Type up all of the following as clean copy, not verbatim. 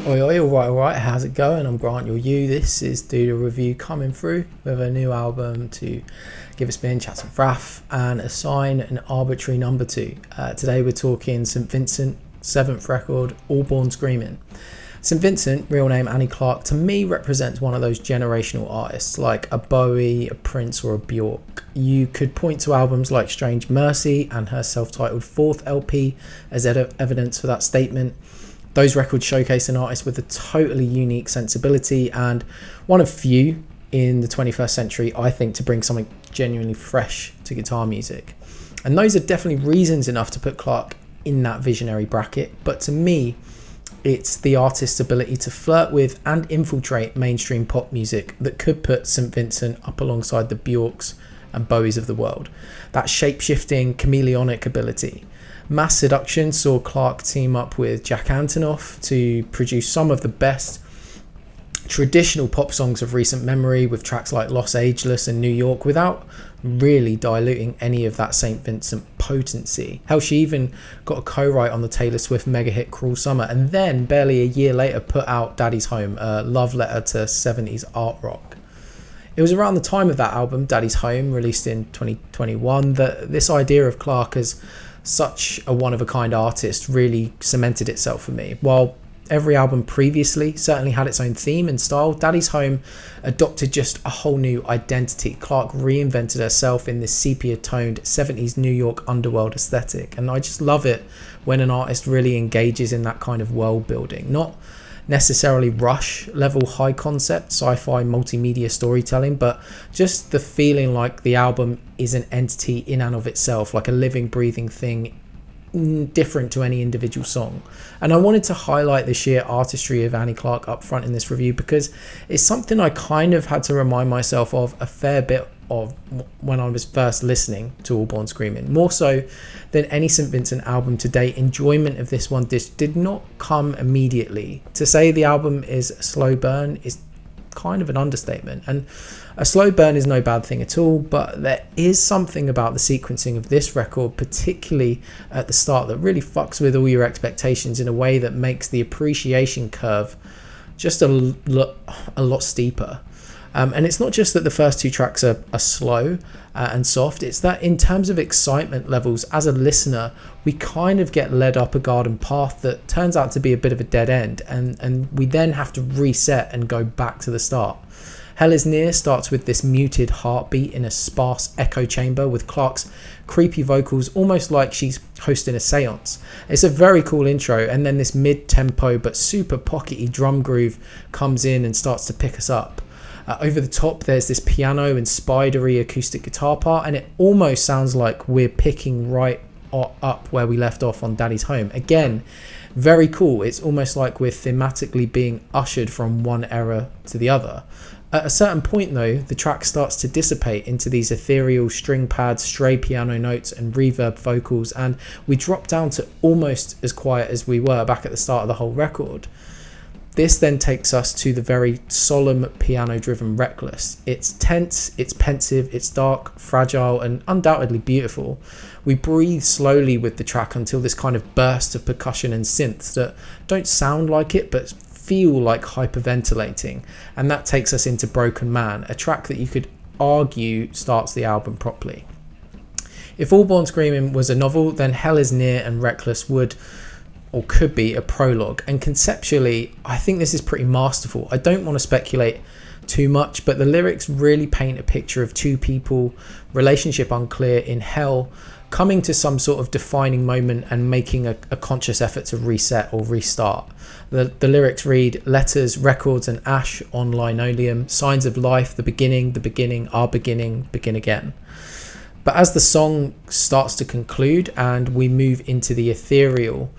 Oi, oi, alright, how's it going? I'm Grant, your you. This is Do The Review coming through with a new album to give a spin, chat some fraff, and assign an arbitrary number to. Today we're talking St. Vincent, 7th record, All Born Screaming. St. Vincent, real name Annie Clark, to me represents one of those generational artists like a Bowie, a Prince or a Bjork. You could point to albums like Strange Mercy and her self-titled 4th LP as evidence for that statement. Those records showcase an artist with a totally unique sensibility and one of few in the 21st century, I think, to bring something genuinely fresh to guitar music. And those are definitely reasons enough to put Clark in that visionary bracket. But to me, it's the artist's ability to flirt with and infiltrate mainstream pop music that could put St. Vincent up alongside the Bjorks and Bowies of the world. That shape-shifting, chameleonic ability. Mass Seduction saw Clark team up with Jack Antonoff to produce some of the best traditional pop songs of recent memory, with tracks like Los Angeles and New York, without really diluting any of that St. Vincent potency. Hell, she even got a co-write on the Taylor Swift mega hit Cruel Summer, and then barely a year later put out Daddy's Home, a love letter to 70s art rock. It was around the time of that album, Daddy's Home, released in 2021, that this idea of Clark as such a one-of-a-kind artist really cemented itself for me. While every album previously certainly had its own theme and style, Daddy's Home adopted just a whole new identity. Clark reinvented herself in this sepia-toned 70s New York underworld aesthetic, and I just love it when an artist really engages in that kind of world building. Not necessarily Rush level high concept sci-fi multimedia storytelling, but just the feeling like the album is an entity in and of itself, like a living, breathing thing, different to any individual song. And I wanted to highlight the sheer artistry of Annie Clark up front in this review, because it's something I kind of had to remind myself of a fair bit of when I was first listening to All Born Screaming. More so than any St. Vincent album to date, enjoyment of this one did not come immediately. To say the album is a slow burn is kind of an understatement, and a slow burn is no bad thing at all, but there is something about the sequencing of this record, particularly at the start, that really fucks with all your expectations in a way that makes the appreciation curve just a lot steeper. And it's not just that the first two tracks are slow and soft, it's that in terms of excitement levels, as a listener, we kind of get led up a garden path that turns out to be a bit of a dead end, and we then have to reset and go back to the start. Hell Is Near starts with this muted heartbeat in a sparse echo chamber with Clark's creepy vocals, almost like she's hosting a seance. It's a very cool intro, and then this mid-tempo but super pockety drum groove comes in and starts to pick us up. Over the top, there's this piano and spidery acoustic guitar part, and it almost sounds like we're picking right up where we left off on Daddy's Home. Again, very cool. It's almost like we're thematically being ushered from one era to the other. At a certain point, though, the track starts to dissipate into these ethereal string pads, stray piano notes, and reverb vocals, and we drop down to almost as quiet as we were back at the start of the whole record. This then takes us to the very solemn piano-driven Reckless. It's tense, it's pensive, it's dark, fragile, and undoubtedly beautiful. We breathe slowly with the track until this kind of burst of percussion and synths that don't sound like it, but feel like hyperventilating. And that takes us into Broken Man, a track that you could argue starts the album properly. If All Born Screaming was a novel, then Hell Is Near and Reckless would or could be a prologue, and conceptually I think this is pretty masterful. I don't want to speculate too much, but the lyrics really paint a picture of two people, relationship unclear, in hell, coming to some sort of defining moment and making a conscious effort to reset or restart. The lyrics read: letters, records and ash on linoleum, signs of life, the beginning, our beginning, begin again. But as the song starts to conclude and we move into the ethereal,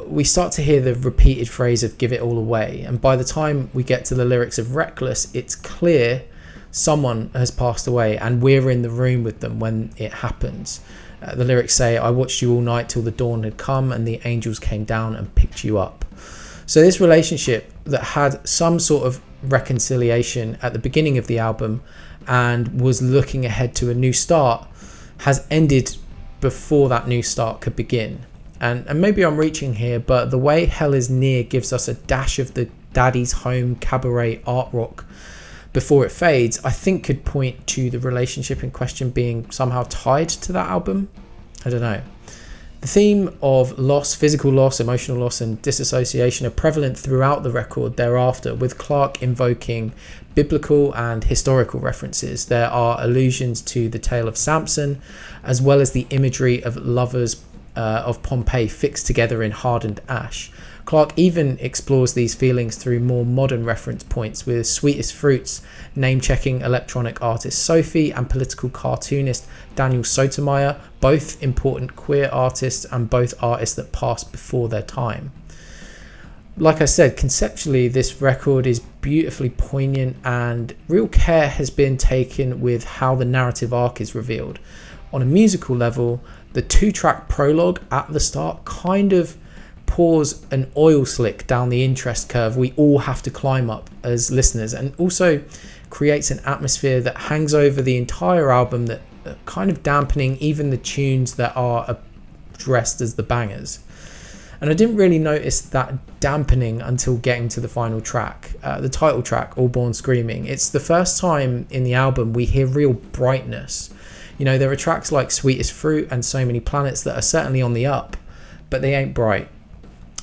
we start to hear the repeated phrase of give it all away, and by the time we get to the lyrics of Reckless, it's clear someone has passed away and we're in the room with them when it happens. The lyrics say, I watched you all night till the dawn had come and the angels came down and picked you up. So this relationship that had some sort of reconciliation at the beginning of the album and was looking ahead to a new start has ended before that new start could begin. And maybe I'm reaching here, but the way Hell Is Near gives us a dash of the Daddy's Home cabaret art rock before it fades, I think could point to the relationship in question being somehow tied to that album. I don't know. The theme of loss, physical loss, emotional loss and disassociation are prevalent throughout the record thereafter, with Clarke invoking biblical and historical references. There are allusions to the tale of Samson, as well as the imagery of lovers of Pompeii fixed together in hardened ash. Clarke even explores these feelings through more modern reference points, with Sweetest Fruits name-checking electronic artist Sophie and political cartoonist Daniel Sotomayor, both important queer artists and both artists that passed before their time. Like I said, conceptually this record is beautifully poignant, and real care has been taken with how the narrative arc is revealed. On a musical level, the 2-track prologue at the start kind of pours an oil slick down the interest curve we all have to climb up as listeners, and also creates an atmosphere that hangs over the entire album, that kind of dampening even the tunes that are addressed as the bangers. And I didn't really notice that dampening until getting to the final track, the title track, All Born Screaming. It's the first time in the album we hear real brightness. You know, there are tracks like Sweetest Fruit and So Many Planets that are certainly on the up, but they ain't bright.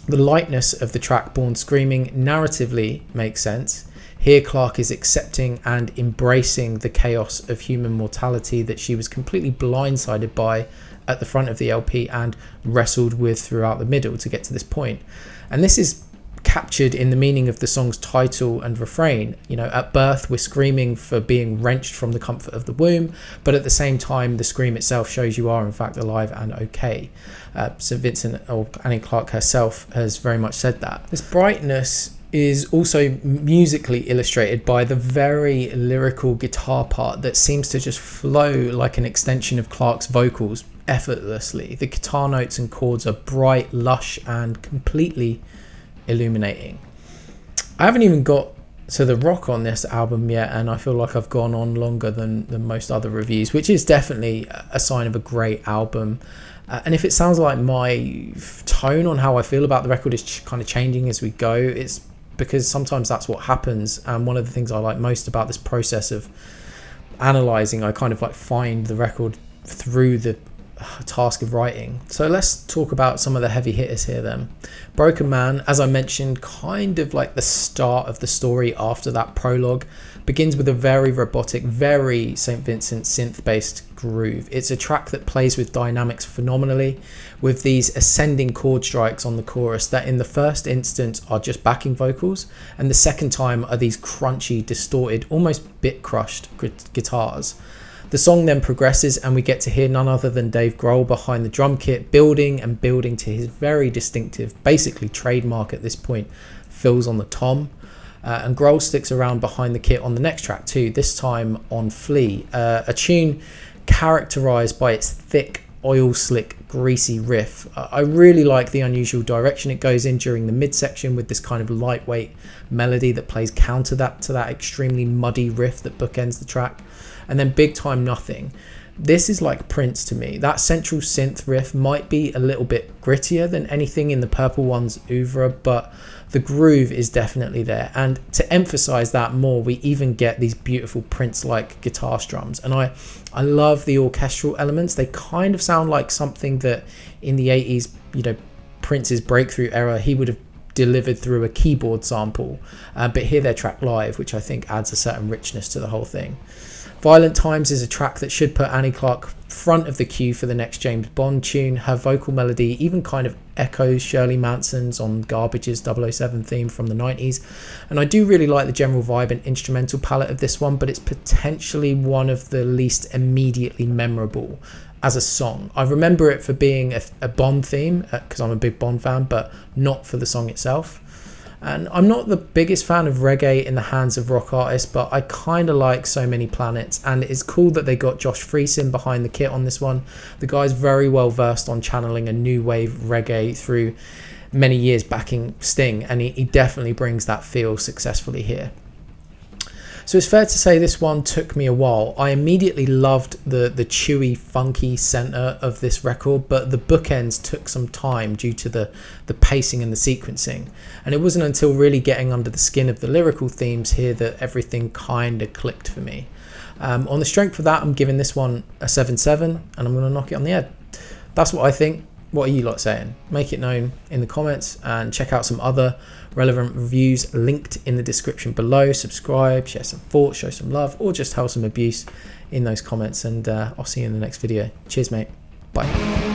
The lightness of the track Born Screaming narratively makes sense. Here Clarke is accepting and embracing the chaos of human mortality that she was completely blindsided by at the front of the LP and wrestled with throughout the middle to get to this point. And this is captured in the meaning of the song's title and refrain. You know, at birth we're screaming for being wrenched from the comfort of the womb, but at the same time the scream itself shows you are in fact alive and okay. So Vincent, or Annie Clarke herself, has very much said that. This brightness is also musically illustrated by the very lyrical guitar part that seems to just flow like an extension of Clarke's vocals effortlessly. The guitar notes and chords are bright, lush and completely illuminating. I haven't even got to the rock on this album yet, and I feel like I've gone on longer than most other reviews, which is definitely a sign of a great album. And if it sounds like my tone on how I feel about the record is kind of changing as we go, it's because sometimes that's what happens. And one of the things I like most about this process of analysing, I kind of like find the record through the task of writing. So let's talk about some of the heavy hitters here then. Broken Man, as I mentioned, kind of like the start of the story after that prologue, begins with a very robotic, very St. Vincent synth-based groove. It's a track that plays with dynamics phenomenally, with these ascending chord strikes on the chorus that in the first instance are just backing vocals, and the second time are these crunchy, distorted, almost bit-crushed guitars. The song then progresses and we get to hear none other than Dave Grohl behind the drum kit, building and building to his very distinctive, basically trademark at this point, fills on the tom. And Grohl sticks around behind the kit on the next track too, this time on Flea, a tune characterised by its thick, oil slick, greasy riff. I really like the unusual direction it goes in during the midsection, with this kind of lightweight melody that plays counter to that extremely muddy riff that bookends the track. And then Big Time Nothing. This is like Prince to me. That central synth riff might be a little bit grittier than anything in the Purple One's oeuvre, but the groove is definitely there. And to emphasize that more, we even get these beautiful Prince-like guitar strums. And I love the orchestral elements. They kind of sound like something that in the 80s, you know, Prince's breakthrough era, he would have delivered through a keyboard sample. But here they're tracked live, which I think adds a certain richness to the whole thing. Violent Times is a track that should put Annie Clarke front of the queue for the next James Bond tune. Her vocal melody even kind of echoes Shirley Manson's on Garbage's 007 theme from the 90s. And I do really like the general vibe and instrumental palette of this one, but it's potentially one of the least immediately memorable as a song. I remember it for being a Bond theme, because I'm a big Bond fan, but not for the song itself. And I'm not the biggest fan of reggae in the hands of rock artists, but I kind of like So Many Planets, and it's cool that they got Josh Freesin behind the kit on this one. The guy's very well versed on channeling a new wave reggae through many years backing Sting, and he definitely brings that feel successfully here. So it's fair to say this one took me a while. I immediately loved the chewy, funky center of this record, but the bookends took some time due to the pacing and the sequencing. And it wasn't until really getting under the skin of the lyrical themes here that everything kind of clicked for me. On the strength of that, I'm giving this one a 7.7, and I'm going to knock it on the head. That's what I think. What are you lot saying? Make it known in the comments, and check out some other relevant reviews linked in the description below. Subscribe, share some thoughts, show some love, or just tell some abuse in those comments, and I'll see you in the next video. Cheers, mate. Bye.